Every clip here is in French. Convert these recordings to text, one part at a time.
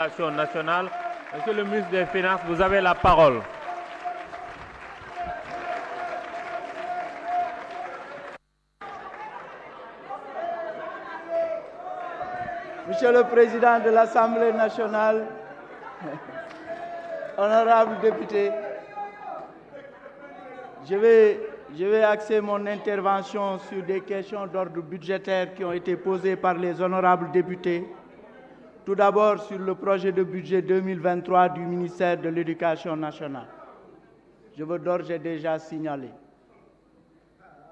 nationale. Monsieur le ministre des Finances, vous avez la parole. Monsieur le Président de l'Assemblée nationale, honorables députés, je vais axer mon intervention sur des questions d'ordre budgétaire qui ont été posées par les honorables députés. Tout d'abord sur le projet de budget 2023 du ministère de l'Éducation nationale. Je veux d'ores et déjà signaler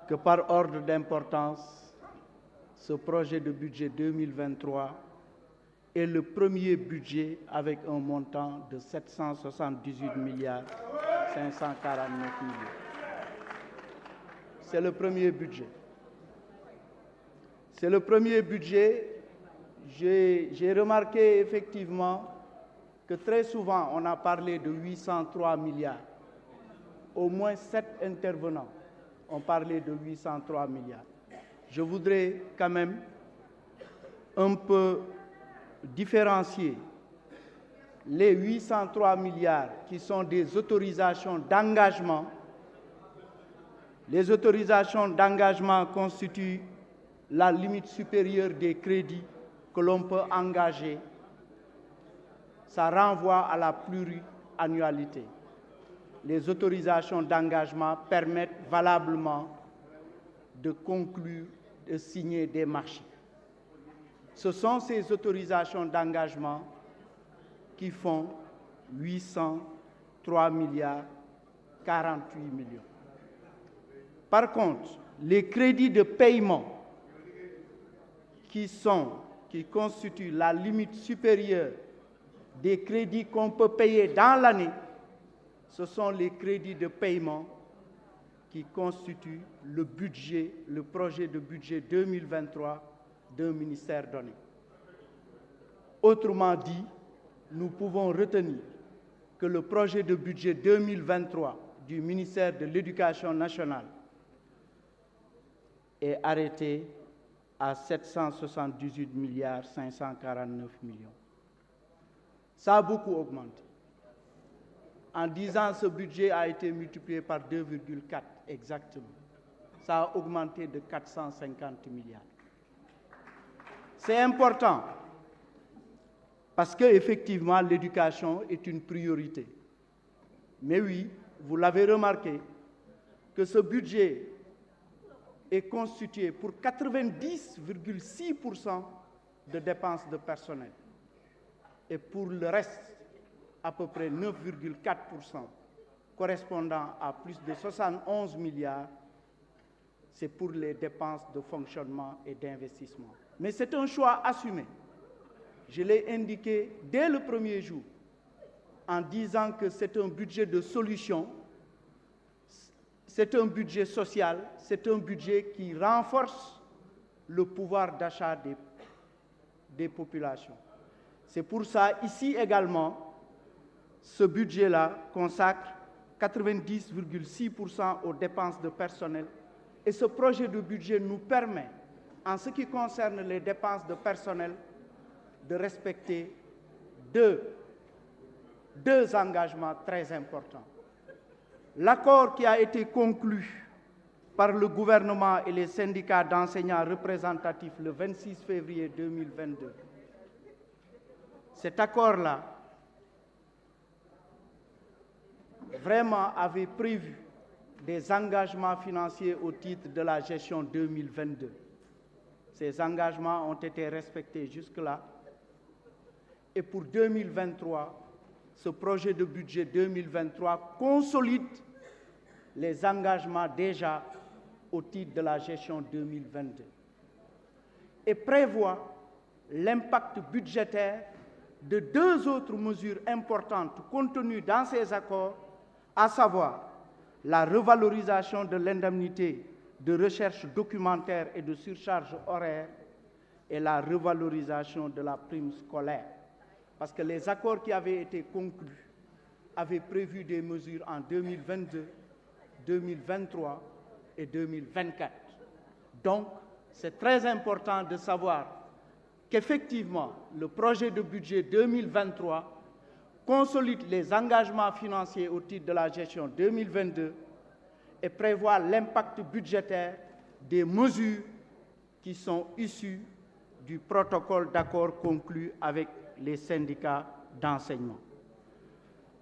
que par ordre d'importance, ce projet de budget 2023 est le premier budget avec un montant de 778 milliards 549 millions. C'est le premier budget. C'est le premier budget. J'ai remarqué effectivement que très souvent on a parlé de 803 milliards. Au moins 7 intervenants ont parlé de 803 milliards. Je voudrais quand même un peu différencier les 803 milliards qui sont des autorisations d'engagement. Les autorisations d'engagement constituent la limite supérieure des crédits que l'on peut engager. Ça renvoie à la pluriannualité. Les autorisations d'engagement permettent valablement de conclure, de signer des marchés. Ce sont ces autorisations d'engagement qui font 803 milliards 48 millions. Par contre, les crédits de paiement qui constituent la limite supérieure des crédits qu'on peut payer dans l'année, ce sont les crédits de paiement qui constituent le budget, le projet de budget 2023 d'un ministère donné. Autrement dit, nous pouvons retenir que le projet de budget 2023 du ministère de l'Éducation nationale est arrêté à 778 milliards 549 millions. Ça a beaucoup augmenté. En 10 ans, ce budget a été multiplié par 2,4 exactement. Ça a augmenté de 450 milliards. C'est important parce qu'effectivement, l'éducation est une priorité. Mais oui, vous l'avez remarqué, que ce budget est constitué pour 90,6% de dépenses de personnel. Et pour le reste, à peu près 9,4%, correspondant à plus de 71 milliards, c'est pour les dépenses de fonctionnement et d'investissement. Mais c'est un choix assumé. Je l'ai indiqué dès le premier jour, en disant que c'est un budget de solution, c'est un budget social, c'est un budget qui renforce le pouvoir d'achat des populations. C'est pour ça, ici également, ce budget-là consacre 90,6% aux dépenses de personnel. Et ce projet de budget nous permet, en ce qui concerne les dépenses de personnel, de respecter deux engagements très importants. L'accord qui a été conclu par le gouvernement et les syndicats d'enseignants représentatifs le 26 février 2022, cet accord-là vraiment avait prévu des engagements financiers au titre de la gestion 2022. Ces engagements ont été respectés jusque-là. Et pour 2023, ce projet de budget 2023 consolide les engagements déjà au titre de la gestion 2022 et prévoit l'impact budgétaire de deux autres mesures importantes contenues dans ces accords, à savoir la revalorisation de l'indemnité de recherche documentaire et de surcharge horaire et la revalorisation de la prime scolaire. Parce que les accords qui avaient été conclus avaient prévu des mesures en 2022, 2023 et 2024. Donc, c'est très important de savoir qu'effectivement, le projet de budget 2023 consolide les engagements financiers au titre de la gestion 2022 et prévoit l'impact budgétaire des mesures qui sont issues du protocole d'accord conclu avec les syndicats d'enseignement.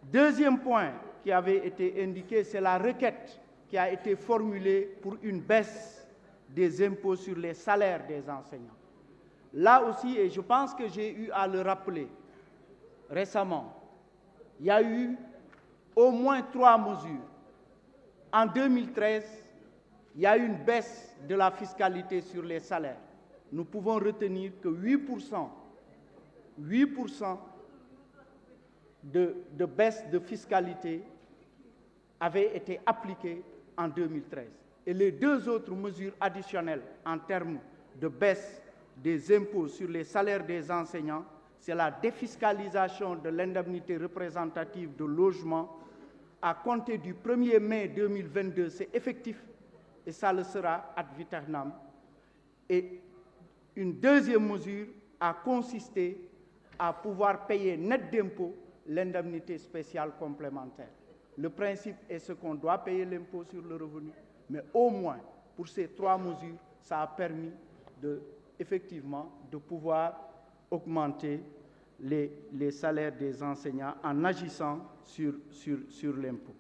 Deuxième point qui avait été indiqué, c'est la requête qui a été formulée pour une baisse des impôts sur les salaires des enseignants. Là aussi, et je pense que j'ai eu à le rappeler récemment, il y a eu au moins 3 mesures. En 2013, il y a eu une baisse de la fiscalité sur les salaires. Nous pouvons retenir que 8% de baisse de fiscalité avaient été appliquées en 2013. Et les 2 autres mesures additionnelles en termes de baisse des impôts sur les salaires des enseignants, c'est la défiscalisation de l'indemnité représentative de logement à compter du 1er mai 2022. C'est effectif et ça le sera ad vitam. Et une deuxième mesure a consisté à pouvoir payer net d'impôt l'indemnité spéciale complémentaire. Le principe est ce qu'on doit payer l'impôt sur le revenu, mais au moins pour ces 3 mesures, ça a permis effectivement de pouvoir augmenter les salaires des enseignants en agissant sur l'impôt.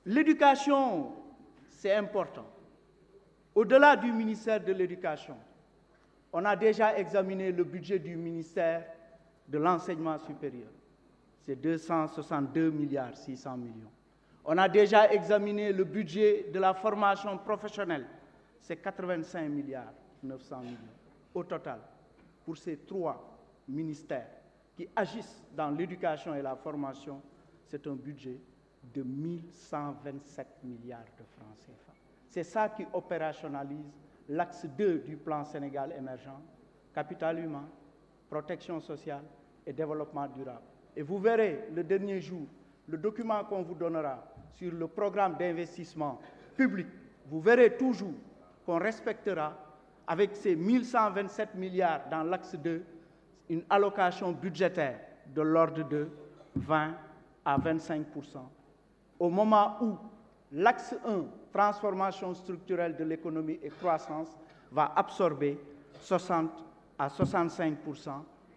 L'éducation, c'est important. Au-delà du ministère de l'Éducation, on a déjà examiné le budget du ministère de l'Enseignement supérieur. C'est 262 milliards 600 millions. On a déjà examiné le budget de la formation professionnelle. C'est 85 milliards 900 millions. Au total, pour ces 3 ministères qui agissent dans l'éducation et la formation, c'est un budget de 1127 milliards de francs CFA. C'est ça qui opérationnalise l'axe 2 du plan Sénégal émergent, capital humain, protection sociale et développement durable. Et vous verrez le dernier jour, le document qu'on vous donnera sur le programme d'investissement public, vous verrez toujours qu'on respectera avec ces 1127 milliards dans l'axe 2, une allocation budgétaire de l'ordre de 20 à 25%. Au moment où l'axe 1, transformation structurelle de l'économie et croissance, va absorber 60 à 65%,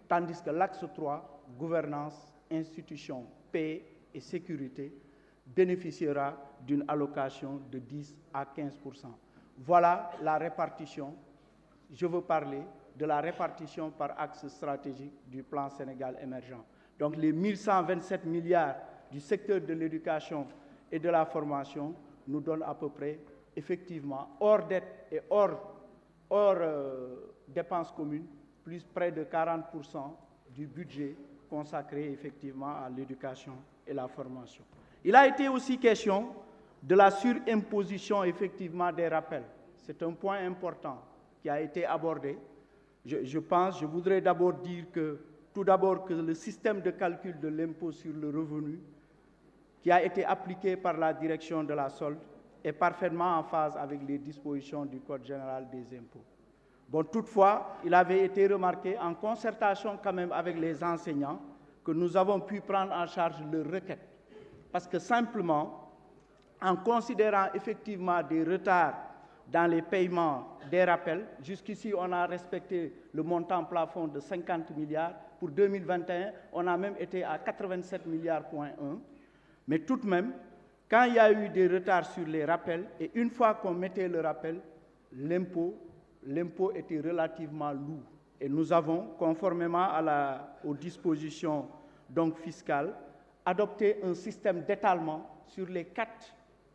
tandis que l'axe 3, gouvernance, institutions, paix et sécurité, bénéficiera d'une allocation de 10 à 15%. Voilà la répartition. Je veux parler de la répartition par axe stratégique du plan Sénégal émergent. Donc les 1127 milliards du secteur de l'éducation et de la formation nous donnent à peu près, effectivement, hors dette et hors dépenses communes, plus près de 40% du budget consacré effectivement à l'éducation et la formation. Il a été aussi question de la surimposition effectivement des rappels. C'est un point important qui a été abordé. Je voudrais d'abord dire que, tout d'abord, que le système de calcul de l'impôt sur le revenu qui a été appliqué par la direction de la solde est parfaitement en phase avec les dispositions du Code général des impôts. Bon, toutefois, il avait été remarqué en concertation quand même avec les enseignants que nous avons pu prendre en charge leurs requêtes. Parce que simplement, en considérant effectivement des retards dans les paiements des rappels, jusqu'ici on a respecté le montant plafond de 50 milliards. Pour 2021, on a même été à 87 milliards,1. Mais tout de même, quand il y a eu des retards sur les rappels, et une fois qu'on mettait le rappel, l'impôt était relativement lourd. Et nous avons, conformément aux dispositions donc fiscales, adopté un système d'étalement sur les 4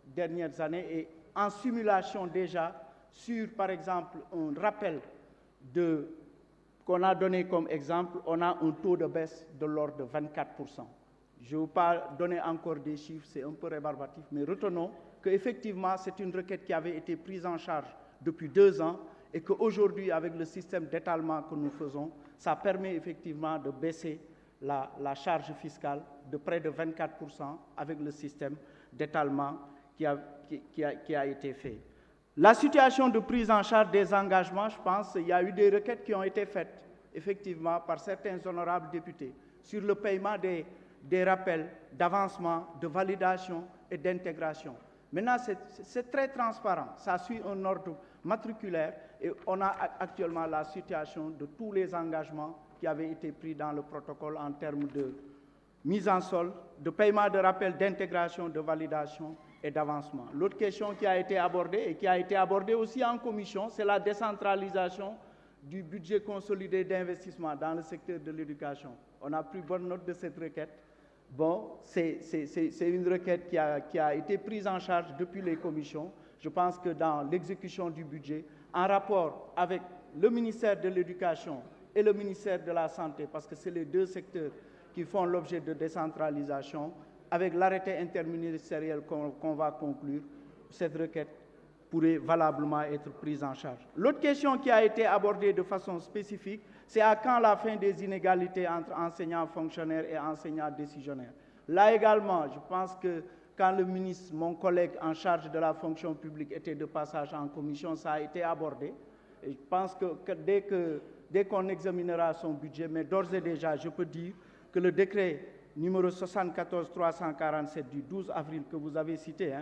dernières années et en simulation déjà sur, par exemple, un rappel qu'on a donné comme exemple, on a un taux de baisse de l'ordre de 24%. Je ne vais pas donner encore des chiffres, c'est un peu rébarbatif, mais retenons qu'effectivement, c'est une requête qui avait été prise en charge depuis 2 ans et qu'aujourd'hui, avec le système d'étalement que nous faisons, ça permet effectivement de baisser la charge fiscale de près de 24% avec le système d'étalement qui a été fait. La situation de prise en charge des engagements, je pense qu'il y a eu des requêtes qui ont été faites, effectivement, par certains honorables députés sur le paiement des rappels d'avancement, de validation et d'intégration. Maintenant, c'est très transparent, ça suit un ordre matriculaire et on a actuellement la situation de tous les engagements qui avaient été pris dans le protocole en termes de mise en solde, de paiement de rappel, d'intégration, de validation et d'avancement. L'autre question qui a été abordée et qui a été abordée aussi en commission, c'est la décentralisation du budget consolidé d'investissement dans le secteur de l'éducation. On a pris bonne note de cette requête. Bon, c'est une requête qui a été prise en charge depuis les commissions. Je pense que dans l'exécution du budget, en rapport avec le ministère de l'Éducation et le ministère de la Santé, parce que c'est les deux secteurs qui font l'objet de décentralisation, avec l'arrêté interministériel qu'on va conclure, cette requête pourrait valablement être prise en charge. L'autre question qui a été abordée de façon spécifique, c'est à quand la fin des inégalités entre enseignants fonctionnaires et enseignants décisionnaires. Là également, je pense que quand le ministre, mon collègue en charge de la fonction publique, était de passage en commission, ça a été abordé. Et je pense que dès qu'on examinera son budget, mais d'ores et déjà, je peux dire que le décret numéro 74-347 du 12 avril que vous avez cité,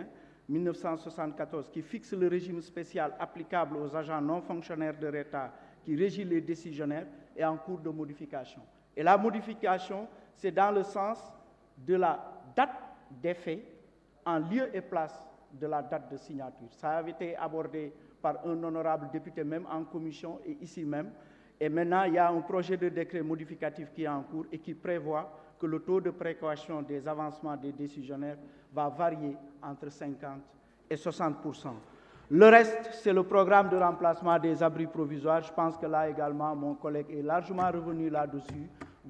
1974, qui fixe le régime spécial applicable aux agents non fonctionnaires de l'État, qui régit les décisionnaires, est en cours de modification. Et la modification, c'est dans le sens de la date d'effet en lieu et place de la date de signature. Ça avait été abordé par un honorable député même en commission et ici même. Et maintenant, il y a un projet de décret modificatif qui est en cours et qui prévoit que le taux de précaution des avancements des décisionnaires va varier entre 50 et 60%. Le reste, c'est le programme de remplacement des abris provisoires. Je pense que là également, mon collègue est largement revenu là-dessus.